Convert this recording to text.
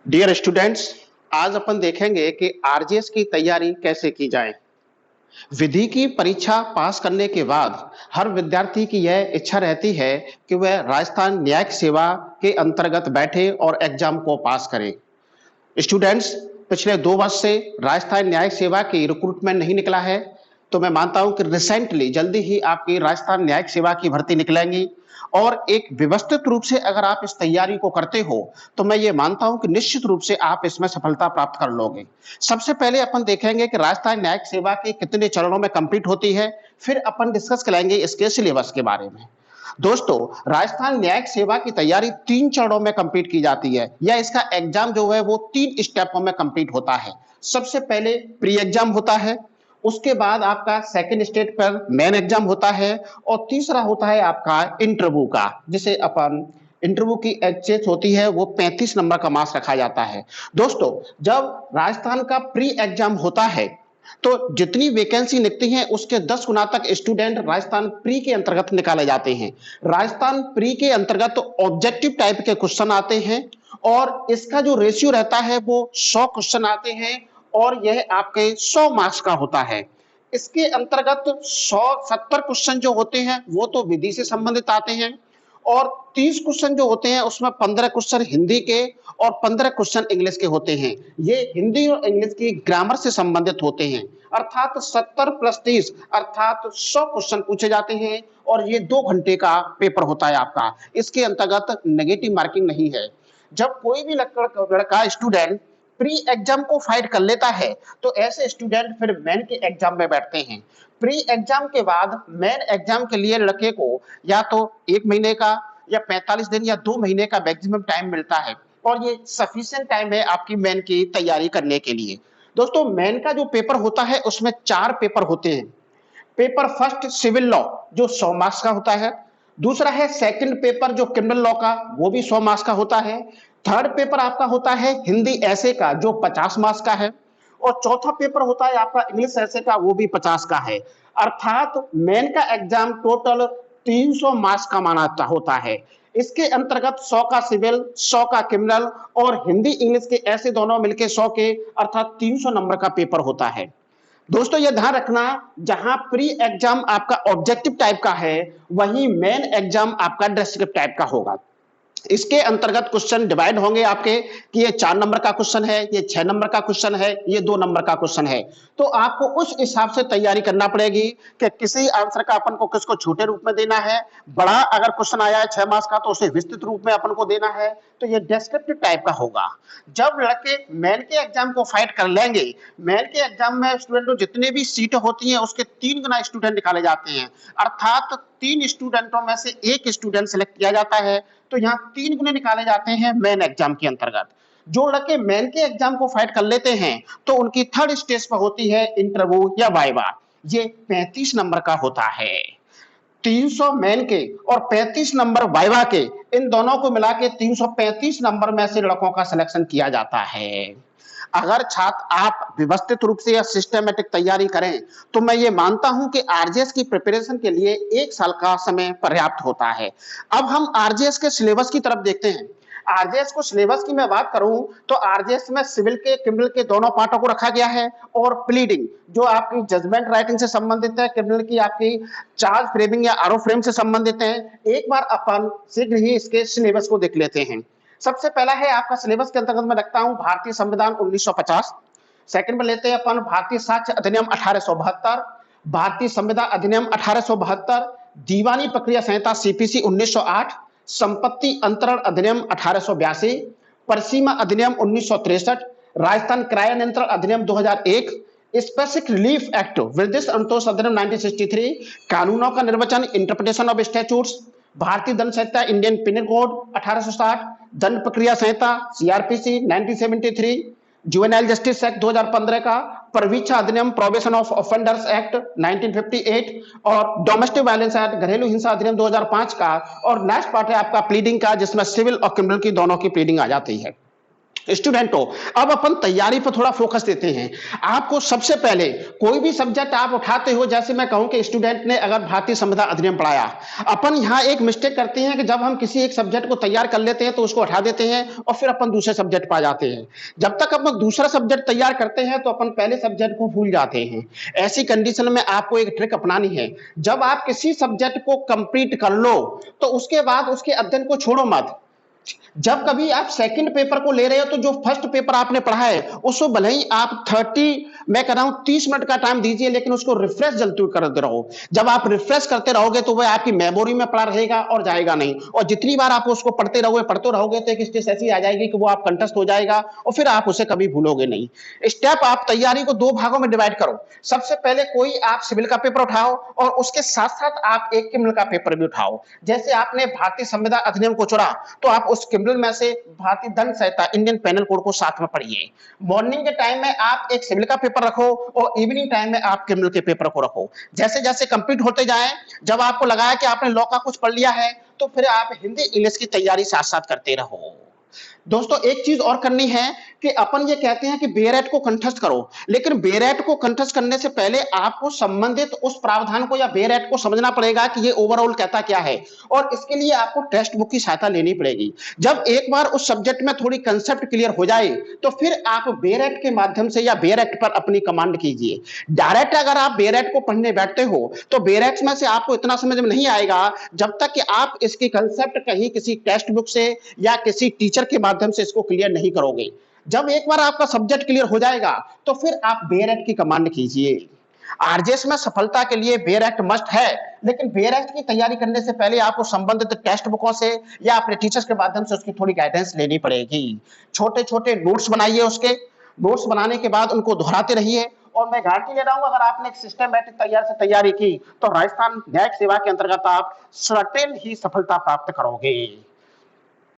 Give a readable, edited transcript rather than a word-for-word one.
Dear students, आज अपन देखेंगे कि आरजेएस की तैयारी कैसे की जाए। विधि की परीक्षा पास करने के बाद हर विद्यार्थी की यह इच्छा रहती है कि वह राजस्थान न्यायिक सेवा के अंतर्गत बैठे और एग्जाम को पास करे। स्टूडेंट्स, पिछले 2 वर्ष से राजस्थान न्यायिक सेवा की रिक्रूटमेंट नहीं निकला है, तो मैं मानता हूं कि रिसेंटली जल्दी ही आपकी राजस्थान न्यायिक सेवा की भर्ती निकलेंगी और एक व्यवस्थित रूप से अगर आप इस तैयारी को करते हो तो मैं ये मानता हूं कि निश्चित रूप से आप इसमें सफलता प्राप्त कर लोगे। सबसे पहले अपन देखेंगे कि राजस्थान न्यायिक सेवा के कितने चरणों में कंप्लीट होती है, फिर अपन डिस्कस करेंगे इसके सिलेबस के बारे में। दोस्तों, राजस्थान न्यायिक सेवा की तैयारी 3 चरणों में कंप्लीट की जाती है या इसका एग्जाम जो है वो 3 स्टेपों में कंप्लीट होता है। सबसे पहले प्री एग्जाम होता है, उसके बाद आपका सेकंड स्टेज पर मेन एग्जाम होता है और तीसरा होता है आपका इंटरव्यू का, जिसे अपन इंटरव्यू की एचएस होती है, वो 35 नंबर का मार्क्स रखा जाता है। दोस्तों, जब राजस्थान का प्री एग्जाम होता है तो जितनी वैकेंसी निकलती है उसके 10 गुना तक स्टूडेंट राजस्थान प्री के अंतर्गत निकाले जाते हैं। राजस्थान प्री के अंतर्गत ऑब्जेक्टिव टाइप के क्वेश्चन आते हैं और इसका जो रेशियो रहता है वो 100 क्वेश्चन आते हैं और यह आपके 100 मार्क्स का होता है। इसके अंतर्गत 170 क्वेश्चन जो होते हैं वो तो विधि से संबंधित आते हैं और 30 क्वेश्चन जो होते हैं उसमें 15 क्वेश्चन हिंदी के और 15 क्वेश्चन इंग्लिश के होते हैं। ये हिंदी और इंग्लिश की ग्रामर से संबंधित होते हैं, अर्थात 70 प्लस 30 अर्थात 100 क्वेश्चन पूछे जाते हैं और ये 2 घंटे का पेपर होता है आपका। इसके अंतर्गत नेगेटिव मार्किंग नहीं है। जब कोई भी लड़का स्टूडेंट प्री एग्जाम को फाइट कर लेता है तो ऐसे स्टूडेंट फिर मेन के एग्जाम में बैठते हैं। प्री एग्जाम के बाद मेन एग्जाम के लिए लड़के को या तो 1 महीने का या 45 दिन या 2 महीने का मैक्सिमम टाइम मिलता है और ये सफिशिएंट टाइम है आपकी मेन की तैयारी करने के लिए। दोस्तों, मेन का जो पेपर होता है उसमें 4 पेपर होते हैं। पेपर फर्स्ट सिविल लॉ जो 100 मार्क्स का होता है, दूसरा है सेकंड पेपर जो क्रिमिनल लॉ का, वो भी 100 मार्क्स का होता है। थर्ड पेपर आपका होता है हिंदी ऐसे का जो 50 मार्क्स का है और चौथा पेपर होता है आपका इंग्लिश ऐसे का, वो भी 50 का है। अर्थात मेन का एग्जाम टोटल 300 मार्क्स का माना होता है। इसके अंतर्गत 100 का सिविल, 100 का क्रिमिनल और हिंदी इंग्लिश के ऐसे दोनों मिलके 100 के अर्थात 300 नंबर का पेपर होता है। दोस्तों, ये ध्यान रखना, जहां प्री एग्जाम आपका ऑब्जेक्टिव टाइप का है वहीं मेन एग्जाम आपका डिस्क्रिप्टिव टाइप का होगा। इसके अंतर्गत क्वेश्चन डिवाइड होंगे आपके कि ये 4 नंबर का क्वेश्चन है, ये 6 नंबर का क्वेश्चन है, ये 2 नंबर का क्वेश्चन है। तो आपको उस हिसाब से तैयारी करना पड़ेगी कि किसी आंसर का अपन को किसको छोटे रूप में देना है, बड़ा अगर क्वेश्चन आया है 6 मार्क्स का तो उसे विस्तृत रूप में अपन को देना है। तो ये डिस्क्रिप्टिव टाइप का होगा। जब लड़के मेन के एग्जाम को फाइट कर लेंगे, मेन के एग्जाम में स्टूडेंटों जितने भी सीटें होती हैं उसके 3 गुना स्टूडेंट निकाले जाते हैं, अर्थात 3 स्टूडेंटों में से 1 स्टूडेंट सिलेक्ट किया जाता है। तो यहाँ 3 गुने निकाले जाते हैं मेन एग्जाम के अंतर्गत। जो लड़के मेन के एग्जाम को फाइट कर लेते हैं तो उनकी थर्ड स्टेज पर होती है इंटरव्यू या वाइवा। ये 35 नंबर का होता है। 300 मेन के और 35 नंबर वाइवा के, इन दोनों को मिला के 335 नंबर में से लड़कों का सिलेक्शन किया जाता है। अगर छात्र आप व्यवस्थित रूप से या सिस्टमेटिक तैयारी करें तो मैं ये मानता हूं कि आरजेएस की प्रिपरेशन के लिए 1 साल का समय पर्याप्त होता है। अब हम आरजेएस के सिलेबस की तरफ देखते हैं। आरजेएस को सिलेबस की मैं बात करूं तो आरजेएस में सिविल के क्रिमिनल के दोनों पार्टों को रखा गया है और प्लीडिंग जो आपकी जजमेंट राइटिंग से संबंधित है, क्रिमिनल की आपकी चार्ज फ्रेमिंग या आरोप फ्रेम से संबंधित है। एक बार अपन शीघ्र ही इसके सिलेबस को देख लेते हैं। सबसे पहला है आपका सिलेबस के अंतर्गत मैं रखता हूं भारतीय संविधान 1950। सेकंड में लेते हैं अपन भारतीय साक्ष्य अधिनियम 1872, भारतीय संविदा अधिनियम 1872, दीवानी प्रक्रिया संहिता सीपीसी 1908, संपत्ति अंतरण अधिनियम 1882, परिसीमा अधिनियम 1963, राजस्थान क्राय नियंत्रण अधिनियम 2001, स्पेसिफिक रिलीफ एक्ट वृद्धिश अंतोष अधिनियम 1963, कानूनों का निर्वचन इंटरप्रिटेशन ऑफ स्टैट्यूट्स, भारतीय दंड संहिता इंडियन पिनल कोड 1860, दंड प्रक्रिया संहिता सीआरपीसी 1973, जुवेनाइल जस्टिस एक्ट 2015 का, परवीक्षा अधिनियम प्रोबेशन ऑफ ऑफेंडर्स एक्ट 1958 और डोमेस्टिक वायलेंस एक्ट घरेलू हिंसा अधिनियम 2005 का। और लास्ट पार्ट है आपका प्लीडिंग का, जिसमें सिविल और क्रिमिनल की दोनों की प्लीडिंग आ जाती है। स्टूडेंट हो, अब अपन तैयारी पर थोड़ा फोकस देते हैं। आपको सबसे पहले कोई भी सब्जेक्ट आप उठाते हो, जैसे मैं कहूं कि स्टूडेंट ने अगर भारतीय संविधान अधिनियम पढ़ाया, अपन यहां एक मिस्टेक करते हैं कि जब हम किसी एक सब्जेक्ट को तैयार कर लेते हैं तो उसको हटा देते हैं और फिर अपन दूसरे सब्जेक्ट पा जाते हैं। जब तक अपन दूसरा सब्जेक्ट तैयार करते हैं तो अपन पहले सब्जेक्ट को भूल जाते हैं। ऐसी कंडीशन में आपको एक ट्रिक अपनानी है। जब आप किसी सब्जेक्ट को कंप्लीट कर लो तो उसके बाद उसके अध्ययन को छोड़ो मत। जब कभी आप सेकंड पेपर को ले रहे हो तो जो फर्स्ट पेपर आपने पढ़ा है उसको भले ही आप मैं कह रहा हूं 30 मिनट का टाइम दीजिए, लेकिन उसको रिफ्रेश जल्दी करते रहो। जब आप रिफ्रेश करते रहोगे तो वह आपकी मेमोरी में पड़ा रहेगा और जाएगा नहीं, और जितनी बार आप उसको पढ़ते रहोगे तो एक स्टेज ऐसी आ जाएगी कि वो आप कंठस्थ हो जाएगा और फिर आप उसे कभी भूलोगे नहीं। स्टेप आप तैयारी को 2 भागों में डिवाइड करो। सबसे पहले कोई आप सिविल का पेपर उठाओ और उसके साथ साथ आप एक क्रिमिनल का पेपर भी उठाओ। जैसे आपने भारतीय संविधान अधिनियम को चुना तो आप उस क्रिमिनल में से भारतीय दंड संहिता इंडियन पेनल कोड को साथ में पढ़िए। मॉर्निंग के टाइम में आप एक सिविल का पेपर रखो और इवनिंग टाइम में आप क्रिमिनल के पेपर को रखो। जैसे जैसे कंप्लीट होते जाए, जब आपको लगा कि आपने लॉ का कुछ पढ़ लिया है तो फिर आप हिंदी इंग्लिश की तैयारी साथ साथ करते रहो। दोस्तों एक चीज और करनी है कि अपन ये कहते हैं कि बेरेट को कंठस्थ करो, लेकिन बेरेट को कंठस्थ करने से पहले आपको संबंधित उस प्रावधान को या बेरेट को समझना पड़ेगा कि ये ओवरऑल कहता क्या है, और इसके लिए आपको टेक्स्ट बुक की सहायता लेनी पड़ेगी। जब एक बार उस सब्जेक्ट में थोड़ी कंसेप्ट क्लियर हो जाए तो फिर आप बेरेट के माध्यम से या बेरेट पर अपनी कमांड कीजिए। डायरेक्ट अगर आप बेरेट को पढ़ने बैठते हो तो बेरेट में से आपको इतना समझ में नहीं आएगा जब तक कि आप इसकी कंसेप्ट कहीं किसी टेक्स्ट बुक से या किसी टीचर के माध्यम से इसको क्लियर नहीं करोगे। जब एक बार आपका सब्जेक्ट क्लियर हो जाएगा तो फिर आप बेरेट की कमांड कीजिए। आरजेएस में सफलता के लिए बेरेट मस्ट है, लेकिन बेरेट की तैयारी करने से पहले आपको संबंधित टेक्स्ट बुकों से या अपने टीचर्स के माध्यम से उसकी थोड़ी गाइडेंस लेनी पड़ेगी। छोटे छोटे नोट्स बनाइए, उसके नोट्स बनाने के बाद उनको दोहराते रहिए, और मैं गारंटी ले रहा हूं अगर आपने एक सिस्टमैटिक तैयारी की तो राजस्थान न्यायिक सेवा के अंतर्गत आप सर्टेन ही सफलता प्राप्त करोगे।